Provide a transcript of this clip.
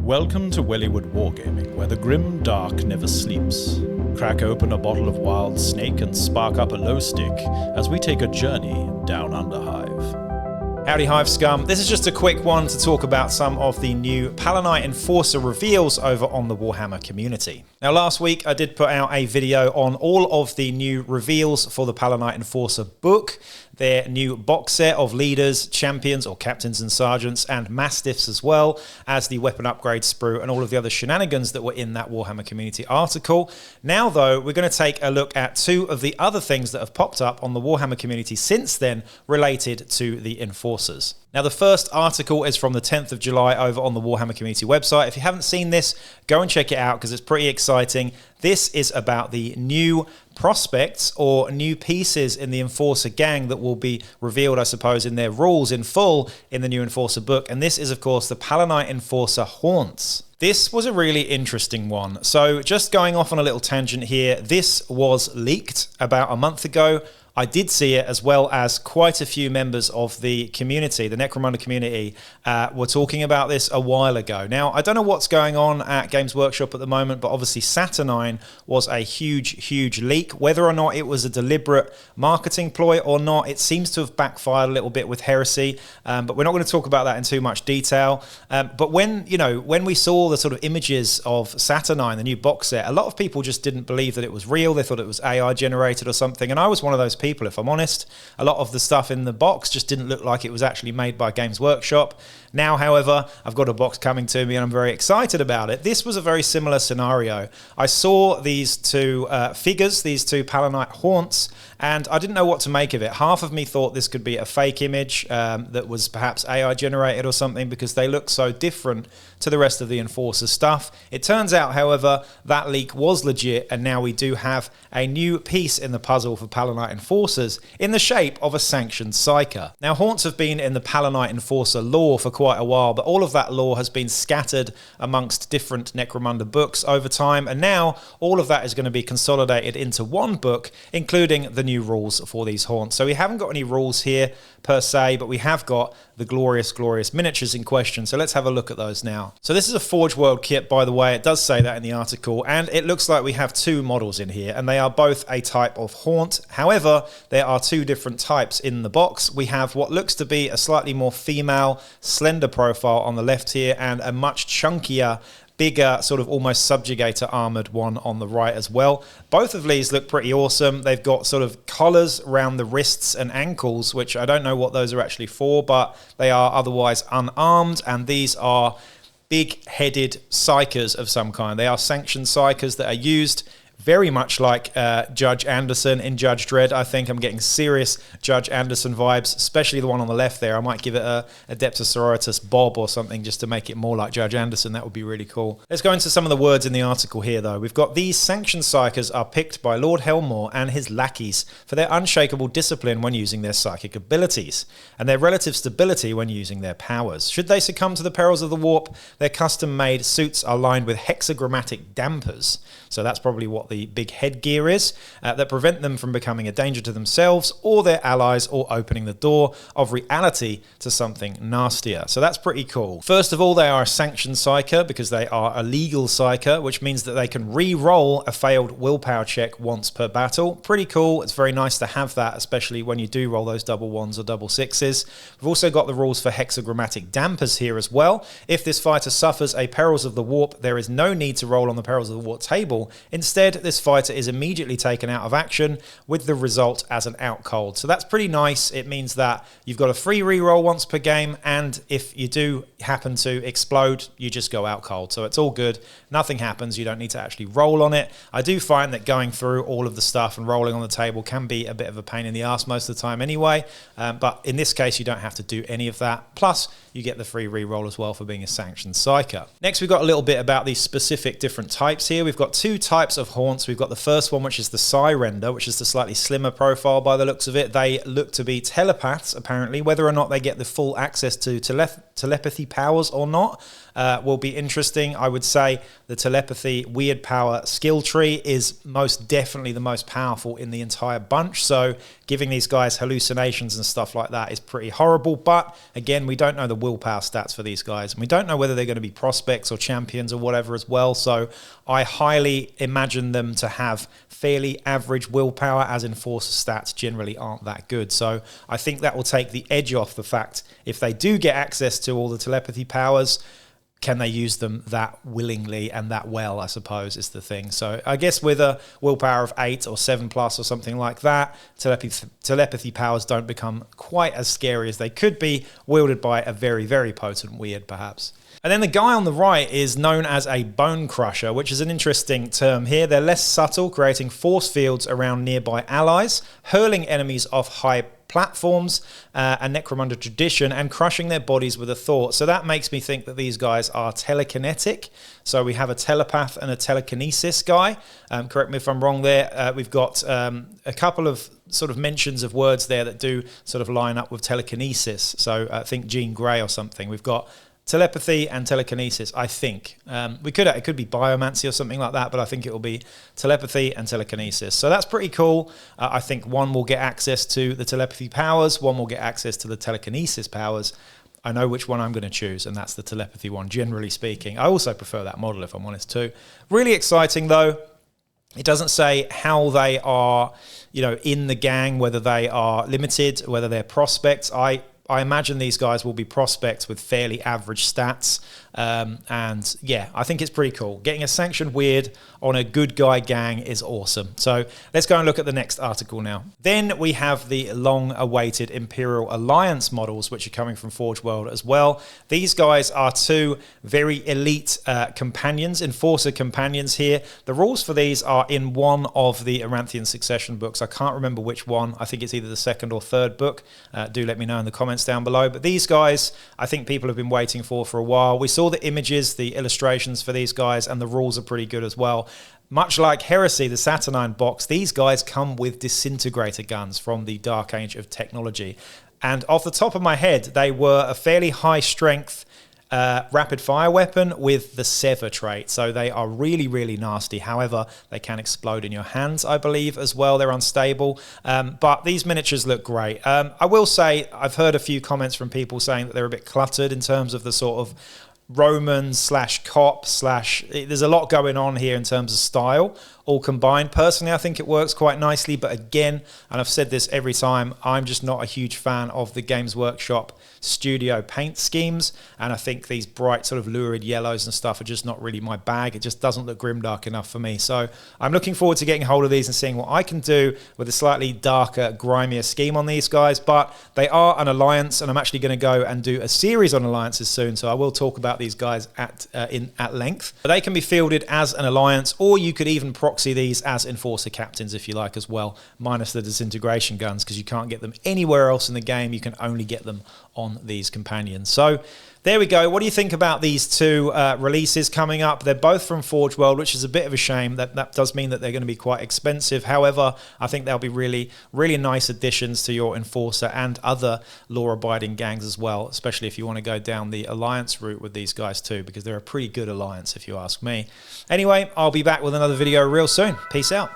Welcome to Wellywood Wargaming, where the grim dark never sleeps. Crack open a bottle of wild snake and spark up a low stick as we take a journey down Underhive. Howdy Hive Scum, this is just a quick one to talk about some of the new Palanite Enforcer reveals over on the Warhammer community. Now last week I did put out a video on all of the new reveals for the Palanite Enforcer book, their new box set of leaders, champions or captains and sergeants, and mastiffs, as well as the weapon upgrade sprue and all of the other shenanigans that were in that Warhammer community article. Now though, we're going to take a look at two of the other things that have popped up on the Warhammer community since then related to the Enforcers. Now the first article is from the 10th of July over on the Warhammer community website. If you haven't seen this, go and check it out because it's pretty exciting. This is about the new prospects or new pieces in the Enforcer gang that will be revealed, I suppose, in their rules in full in the new Enforcer book. And this is, of course, the Palanite Enforcer Haunts. This was a really interesting one. So just going off on a little tangent here, this was leaked about a month ago. I did see it, as well as quite a few members of the community, the Necromunda community, were talking about this a while ago. Now, I don't know what's going on at Games Workshop at the moment, but obviously Saturnine was a huge leak. Whether or not it was a deliberate marketing ploy or not, it seems to have backfired a little bit with Heresy, but we're not going to talk about that in too much detail. But when we saw the sort of images of Saturnine, the new box set, a lot of people just didn't believe that it was real. They thought it was AI generated or something, and I was one of those people, if I'm honest. A lot of the stuff in the box just didn't look like it was actually made by Games Workshop. Now, however, I've got a box coming to me and I'm very excited about it. This was a very similar scenario. I saw these two figures, these two Palanite Haunts, and I didn't know what to make of it. Half of me thought this could be a fake image that was perhaps AI generated or something, because they look so different to the rest of the Enforcer stuff. It turns out, however, that leak was legit, and now we do have a new piece in the puzzle for Palanite Enforcers in the shape of a sanctioned Psyker. Now, Haunts have been in the Palanite Enforcer lore for quite a while, but all of that lore has been scattered amongst different Necromunda books over time, and now all of that is going to be consolidated into one book, including the new rules for these Haunts. So we haven't got any rules here per se, but we have got the glorious miniatures in question. So let's have a look at those now. So this is a Forge World kit, by the way. It does say that in the article, and it looks like we have two models in here, and they are both a type of Haunt. However, there are two different types in the box. We have what looks to be a slightly more female, slender profile on the left here, and a much chunkier, bigger, sort of almost subjugator armored one on the right as well. Both of these look pretty awesome. They've got sort of collars around the wrists and ankles, which I don't know what those are actually for, but they are otherwise unarmed, and these are big-headed Psykers of some kind. They are sanctioned Psykers that are used very much like Judge Anderson in Judge Dredd. I think I'm getting serious Judge Anderson vibes, especially the one on the left there. I might give it a Adeptus Sororitas Bob or something just to make it more like Judge Anderson. That would be really cool. Let's go into some of the words in the article here, though. We've got these sanctioned Psykers are picked by Lord Helmore and his lackeys for their unshakable discipline when using their psychic abilities, and their relative stability when using their powers. Should they succumb to the perils of the warp, their custom-made suits are lined with hexagrammatic dampers. So that's probably what the big headgear is, that prevent them from becoming a danger to themselves or their allies, or opening the door of reality to something nastier. So that's pretty cool. First of all, they are a sanctioned Psyker because they are a legal Psyker, which means that they can re-roll a failed willpower check once per battle. Pretty cool. It's very nice to have that, especially when you do roll those double ones or double sixes. We've also got the rules for hexagrammatic dampers here as well. If this fighter suffers a Perils of the Warp, there is no need to roll on the Perils of the Warp table. Instead, this fighter is immediately taken out of action, with the result as an out cold. So that's pretty nice. It means that you've got a free reroll once per game, and if you do happen to explode, you just go out cold. So it's all good. Nothing happens. You don't need to actually roll on it. I do find that going through all of the stuff and rolling on the table can be a bit of a pain in the ass most of the time anyway, but in this case, you don't have to do any of that. Plus, you get the free reroll as well for being a sanctioned Psyker. Next, we've got a little bit about these specific different types here. We've got two types of Haunts. We've got the first one, which is the Psyrender, which is the slightly slimmer profile by the looks of it. They look to be telepaths, apparently. Whether or not they get the full access to telepathy powers or not will be interesting. I would say the telepathy weird power skill tree is most definitely the most powerful in the entire bunch. So giving these guys hallucinations and stuff like that is pretty horrible. But again, we don't know the willpower stats for these guys. And we don't know whether they're going to be prospects or champions or whatever as well. So I highly imagine them to have fairly average willpower, as enforcer stats generally aren't that good. So I think that will take the edge off the fact if they do get access to all the telepathy powers, can they use them that willingly and that well, I suppose, is the thing. So I guess with a willpower of 8 or 7 plus or something like that, telepathy powers don't become quite as scary as they could be, wielded by a very, very potent weird, perhaps. And then the guy on the right is known as a Bone Crusher, which is an interesting term here. They're less subtle, creating force fields around nearby allies, hurling enemies off high platforms, a Necromunda tradition, and crushing their bodies with a thought. So that makes me think that these guys are telekinetic. So we have a telepath and a telekinesis guy. Correct me if I'm wrong there. We've got a couple of sort of mentions of words there that do sort of line up with telekinesis. So I think Jean Grey or something. We've got telepathy and telekinesis, I think. It could be biomancy or something like that, but I think it will be telepathy and telekinesis. So that's pretty cool. I think one will get access to the telepathy powers, one will get access to the telekinesis powers. I know which one I'm going to choose, and that's the telepathy one, generally speaking. I also prefer that model, if I'm honest, too. Really exciting, though. It doesn't say how they are, in the gang, whether they are limited, whether they're prospects. I imagine these guys will be prospects with fairly average stats. And yeah, I think it's pretty cool. Getting a sanctioned weird on a good guy gang is awesome. So let's go and look at the next article now. Then we have the long-awaited Imperial Alliance models, which are coming from Forge World as well. These guys are two very elite companions, enforcer companions here. The rules for these are in one of the Aranthian Succession books. I can't remember which one. I think it's either the second or third book. Do let me know in the comments down below. But these guys, I think people have been waiting for a while. We saw the images, the illustrations for these guys, and the rules are pretty good as well. Much like Heresy, the Saturnine box, these guys come with disintegrator guns from the Dark Age of technology. And off the top of my head, they were a fairly high strength rapid fire weapon with the Sever trait. So they are really, really nasty. However, they can explode in your hands, I believe, as well. They're unstable. But these miniatures look great. I will say, I've heard a few comments from people saying that they're a bit cluttered in terms of the sort of Roman / cop / there's a lot going on here in terms of style all combined. Personally, I think it works quite nicely, but again, and I've said this every time, I'm just not a huge fan of the Games Workshop studio paint schemes, and I think these bright sort of lurid yellows and stuff are just not really my bag. It just doesn't look grimdark enough for me. So I'm looking forward to getting hold of these and seeing what I can do with a slightly darker, grimier scheme on these guys. But they are an alliance, and I'm actually going to go and do a series on alliances soon, so I will talk about these guys at length. But they can be fielded as an alliance, or you could even proxy these as enforcer captains if you like as well, minus the disintegration guns, because you can't get them anywhere else in the game. You can only get them on these companions. So there we go. What do you think about these two releases coming up? They're both from Forge World, which is a bit of a shame. That does mean that they're going to be quite expensive. However, I think they'll be really, really nice additions to your Enforcer and other law-abiding gangs as well, especially if you want to go down the Alliance route with these guys too, because they're a pretty good alliance if you ask me. Anyway, I'll be back with another video real soon. Peace out.